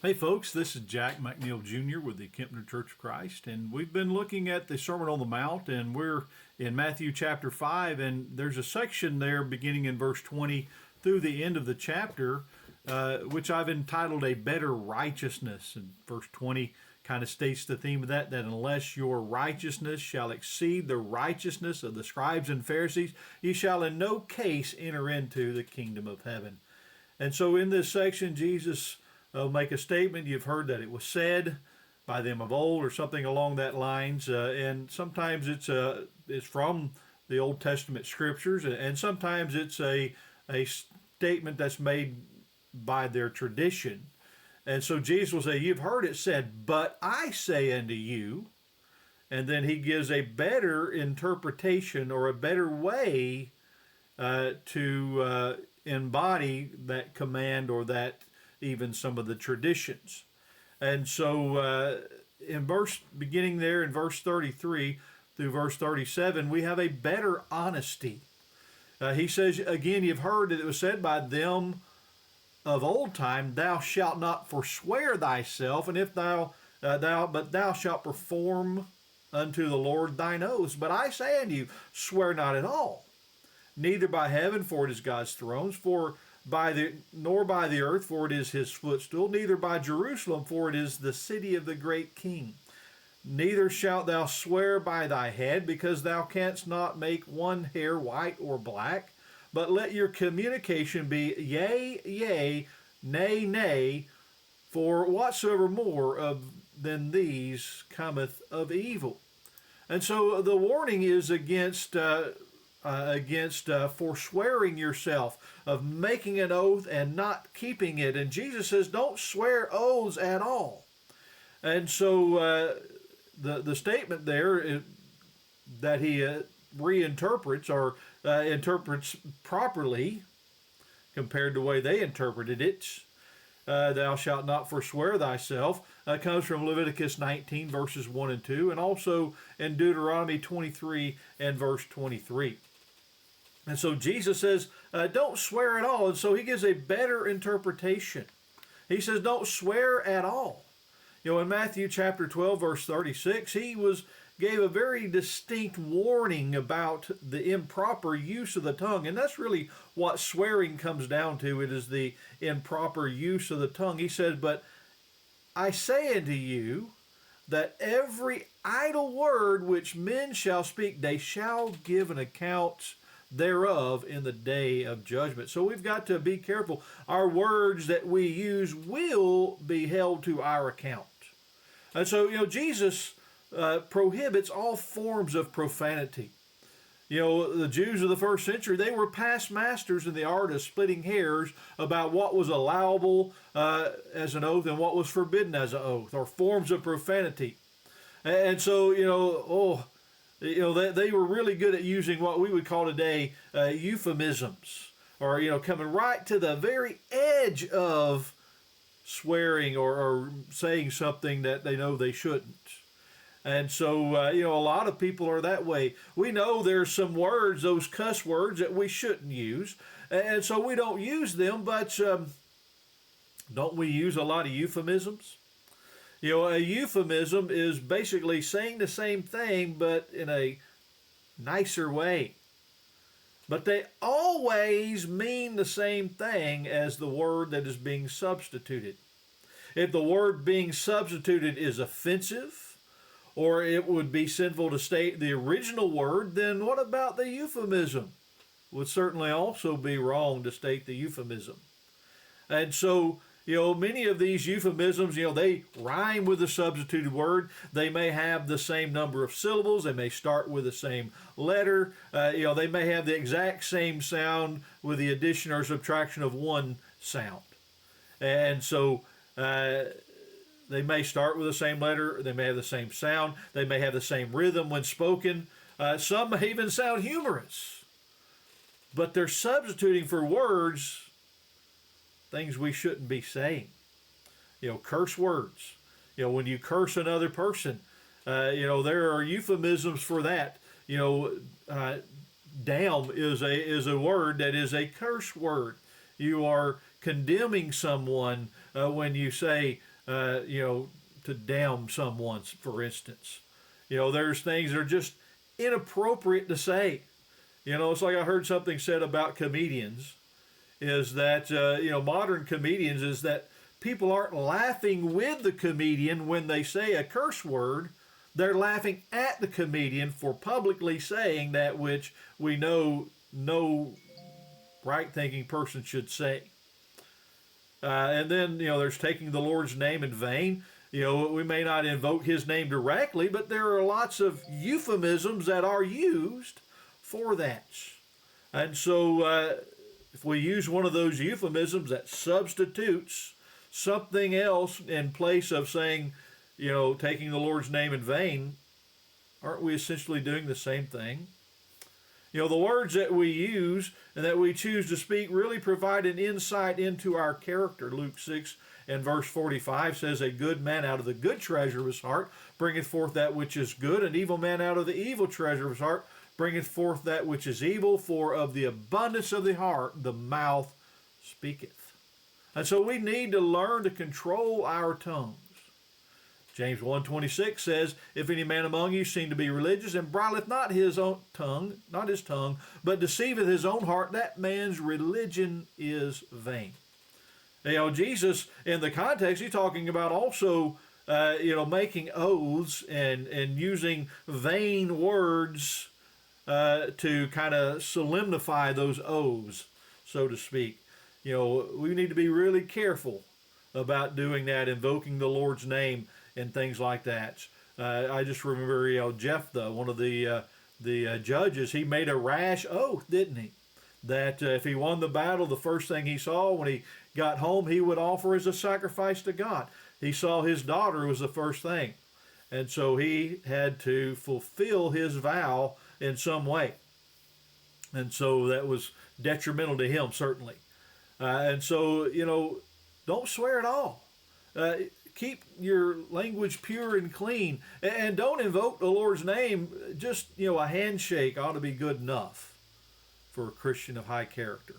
Hey folks, this is Jack McNiel Jr. with the Kempner Church of Christ, and we've been looking at the Sermon on the Mount, and we're in Matthew chapter 5, and there's a section there beginning in verse 20 through the end of the chapter, which I've entitled A Better Righteousness. And verse 20 kind of states the theme of that unless your righteousness shall exceed the righteousness of the scribes and Pharisees, ye shall in no case enter into the kingdom of heaven. And so in this section, Jesus make a statement. You've heard that it was said by them of old, or something along that lines. And sometimes it's from the Old Testament scriptures, and sometimes it's a statement that's made by their tradition. And so Jesus will say, "You've heard it said, but I say unto you." And then he gives a better interpretation or a better way to embody that command, or that even some of the traditions. And so beginning there in verse 33 through verse 37, we have a better honesty. He says, again, you've heard that it was said by them of old time, thou shalt not forswear thyself, and if thou shalt perform unto the Lord thine oaths. But I say unto you, swear not at all, neither by heaven, for it is God's throne, nor by the earth, for it is his footstool, neither by Jerusalem, for it is the city of the great king. Neither shalt thou swear by thy head, because thou canst not make one hair white or black. But let your communication be yea, yea, nay, nay, for whatsoever more than these cometh of evil. And so the warning is against forswearing yourself, of making an oath and not keeping it. And Jesus says, don't swear oaths at all. And so the statement there that he reinterprets, or interprets properly compared to the way they interpreted it, thou shalt not forswear thyself, comes from Leviticus 19 verses 1 and 2, and also in Deuteronomy 23 and verse 23. And so Jesus says, don't swear at all. And so he gives a better interpretation. He says, don't swear at all. You know, in Matthew chapter 12, verse 36, he gave a very distinct warning about the improper use of the tongue. And that's really what swearing comes down to. It is the improper use of the tongue. He said, but I say unto you that every idle word which men shall speak, they shall give an account thereof in the day of judgment. So we've got to be careful. Our words that we use will be held to our account. And so, Jesus prohibits all forms of profanity. The Jews of the first century, they were past masters in the art of splitting hairs about what was allowable as an oath and what was forbidden as an oath, or forms of profanity. And so, they were really good at using what we would call today euphemisms, or coming right to the very edge of swearing or saying something that they know they shouldn't. And so a lot of people are that way. We know there's some words, those cuss words, that we shouldn't use, and so we don't use them. But don't we use a lot of euphemisms? A euphemism is basically saying the same thing, but in a nicer way. But they always mean the same thing as the word that is being substituted. If the word being substituted is offensive, or it would be sinful to state the original word, then what about the euphemism? Would certainly also be wrong to state the euphemism. And so, many of these euphemisms, they rhyme with the substituted word. They may have the same number of syllables. They may start with the same letter. They may have the exact same sound with the addition or subtraction of one sound. And so they may start with the same letter. They may have the same sound. They may have the same rhythm when spoken. Some may even sound humorous. But they're substituting for words things we shouldn't be saying. Curse words. When you curse another person, there are euphemisms for that. Damn is a word that is a curse word. You are condemning someone when you say to damn someone, for instance. There's things that are just inappropriate to say. It's like I heard something said about comedians, is that, modern comedians, is that people aren't laughing with the comedian when they say a curse word. They're laughing at the comedian for publicly saying that which we know no right-thinking person should say. And then, there's taking the Lord's name in vain. We may not invoke his name directly, but there are lots of euphemisms that are used for that. And so if we use one of those euphemisms that substitutes something else in place of saying, taking the Lord's name in vain, aren't we essentially doing the same thing? The words that we use and that we choose to speak really provide an insight into our character. Luke 6 and verse 45 says, a good man out of the good treasure of his heart bringeth forth that which is good, an evil man out of the evil treasure of his heart bringeth forth that which is evil, for of the abundance of the heart the mouth speaketh. And so we need to learn to control our tongues. James 1:26 says, if any man among you seem to be religious and bridleth not his tongue, but deceiveth his own heart, that man's religion is vain. Jesus, in the context, he's talking about also, making oaths and using vain words to kind of solemnify those oaths, so to speak. We need to be really careful about doing that, invoking the Lord's name and things like that. I just remember, Jephthah, one of the judges, he made a rash oath, didn't he? That if he won the battle, the first thing he saw when he got home, he would offer as a sacrifice to God. He saw his daughter was the first thing. And so he had to fulfill his vow in some way. And so that was detrimental to him, certainly. And so, don't swear at all. Keep your language pure and clean. And don't invoke the Lord's name. Just, a handshake ought to be good enough for a Christian of high character.